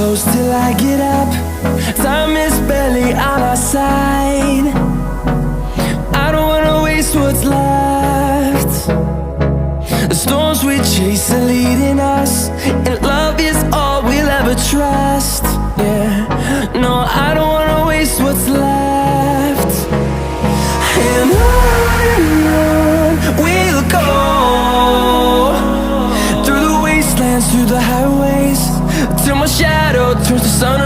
close till I get up. Time is barely on our side. I don't wanna waste what's left. The storms we chase are leading us, and love is all we'll ever trust. Yeah, no, I don't wanna waste what's left. And on we'll go, through the wastelands, through the highways, till my shadow turns to sun